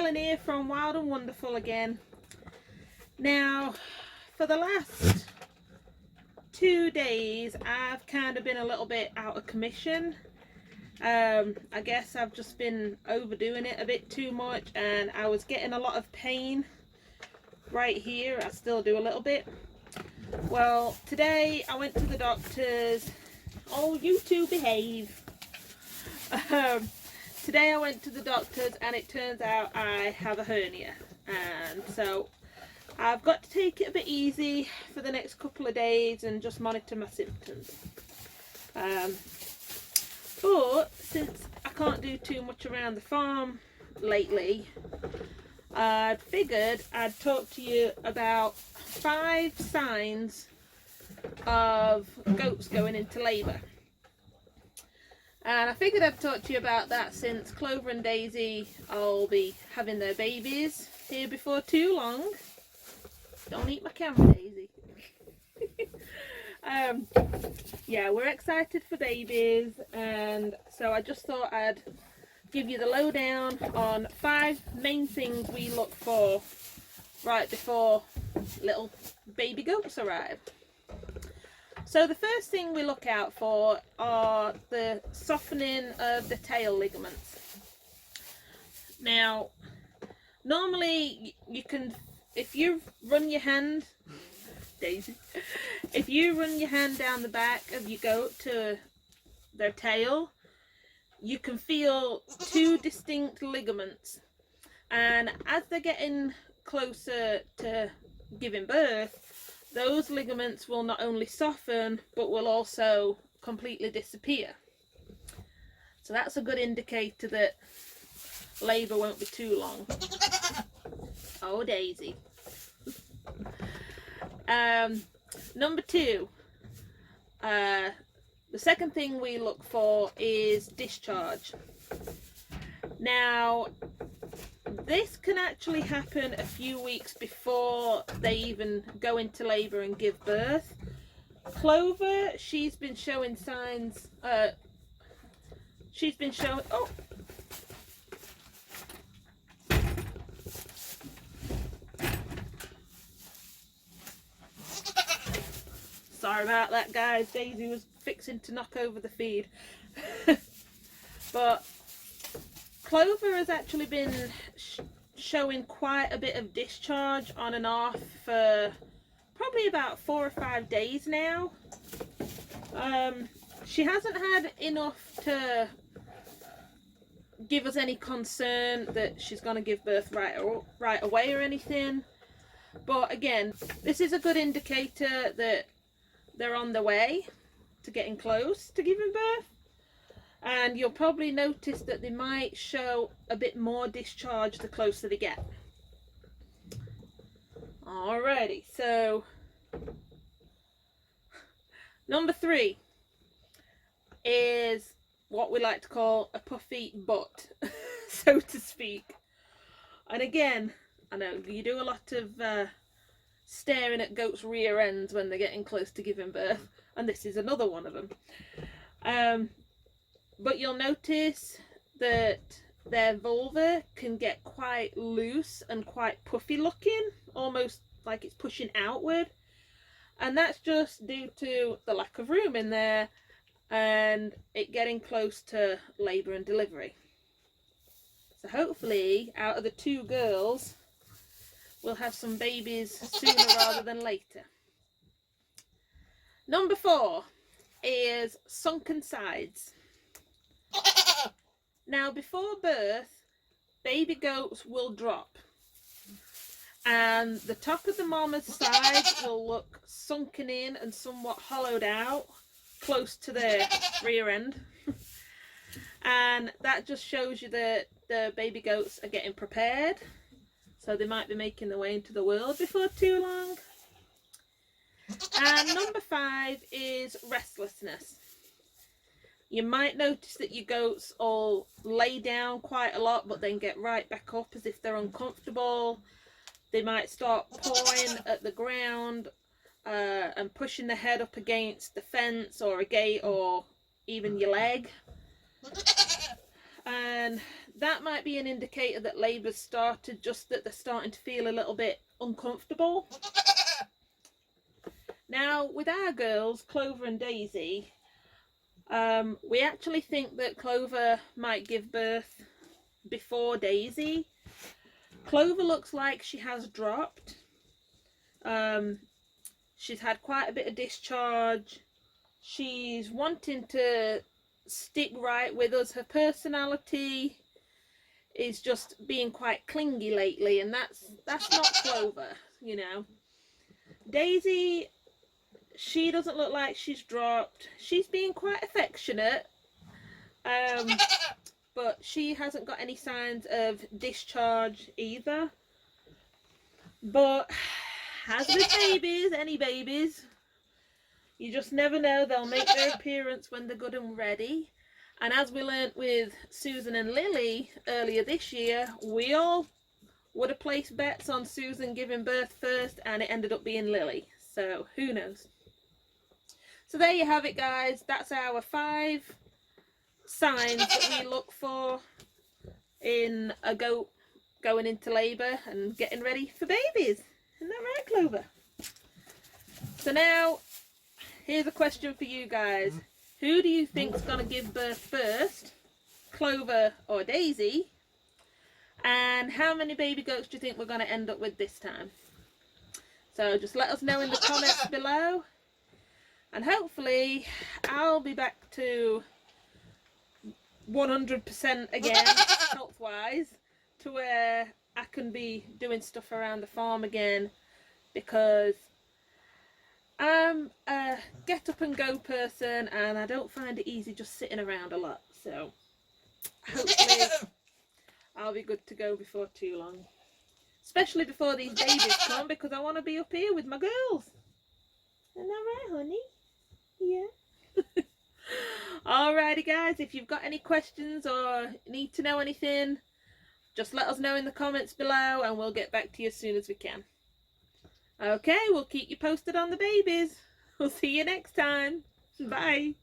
Helen here from Wild and Wonderful again. Now, for the last 2 days, I've kind of been a little bit out of commission. I guess I've just been overdoing it a bit too much, and I was getting a lot of pain right here. I still do a little bit. Well, today I went to the doctor's. Oh, you two behave. Today I went to the doctor's and it turns out I have a hernia, and so I've got to take it a bit easy for the next couple of days and just monitor my symptoms. But since I can't do too much around the farm lately, I figured I'd talk to you about 5 signs of goats going into labour. And I figured I'd talk to you about that since Clover and Daisy will be having their babies here before too long. Don't eat my camera, Daisy. Yeah, we're excited for babies, and so I just thought I'd give you the lowdown on 5 main things we look for right before little baby goats arrive. So the first thing we look out for are the softening of the tail ligaments. Now, normally you can, if you run your hand, Daisy, if you run your hand down the back of your goat to their tail, you can feel 2 distinct ligaments, and as they're getting closer to giving birth, those ligaments will not only soften but will also completely disappear. So that's a good indicator that labour won't be too long. Oh, Daisy. Number 2, the second thing we look for is discharge. Now, this can actually happen a few weeks before they even go into labour and give birth. Clover, she's been showing signs, oh, sorry about that, guys. Daisy was fixing to knock over the feed. But Clover has actually been showing quite a bit of discharge on and off for probably about 4 or 5 days now. She hasn't had enough to give us any concern that she's going to give birth right away or anything. But again, this is a good indicator that they're on the way to getting close to giving birth. And you'll probably notice that they might show a bit more discharge the closer they get. Alrighty, so number 3 is what we like to call a puffy butt, so to speak. And again, I know you do a lot of staring at goats' rear ends when they're getting close to giving birth, and this is another one of them. But you'll notice that their vulva can get quite loose and quite puffy looking, almost like it's pushing outward. And that's just due to the lack of room in there and it getting close to labour and delivery. So hopefully, out of the 2 girls, we'll have some babies sooner rather than later. Number 4 is sunken sides. Now, before birth, baby goats will drop, and the top of the mama's side will look sunken in and somewhat hollowed out, close to their rear end. And that just shows you that the baby goats are getting prepared, so they might be making their way into the world before too long. And number 5 is restlessness. You might notice that your goats all lay down quite a lot but then get right back up as if they're uncomfortable. They might start pawing at the ground and pushing their head up against the fence or a gate or even your leg. And that might be an indicator that labour's started, just that they're starting to feel a little bit uncomfortable. Now, with our girls, Clover and Daisy, we actually think that Clover might give birth before Daisy. Clover looks like she has dropped. She's had quite a bit of discharge. She's wanting to stick right with us. Her personality is just being quite clingy lately, and that's not Clover, you know. Daisy, she doesn't look like she's dropped. She's being quite affectionate, but she hasn't got any signs of discharge either. But as with babies, any babies, you just never know. They'll make their appearance when they're good and ready. And as we learnt with Susan and Lily earlier this year, we all would have placed bets on Susan giving birth first, and it ended up being Lily. So who knows? So there you have it, guys. That's our 5 signs that we look for in a goat going into labour and getting ready for babies. Isn't that right, Clover? So now, here's a question for you guys. Who do you think's going to give birth first? Clover or Daisy? And how many baby goats do you think we're going to end up with this time? So just let us know in the comments below. And hopefully I'll be back to 100% again, health-wise, to where I can be doing stuff around the farm again, because I'm a get up and go person and I don't find it easy just sitting around a lot. So hopefully I'll be good to go before too long. Especially before these babies come, because I want to be up here with my girls. Isn't that right, honey? Yeah. Alrighty, guys, if you've got any questions or need to know anything, just let us know in the comments below and we'll get back to you as soon as we can. Okay, we'll keep you posted on the babies. We'll see you next time. Bye.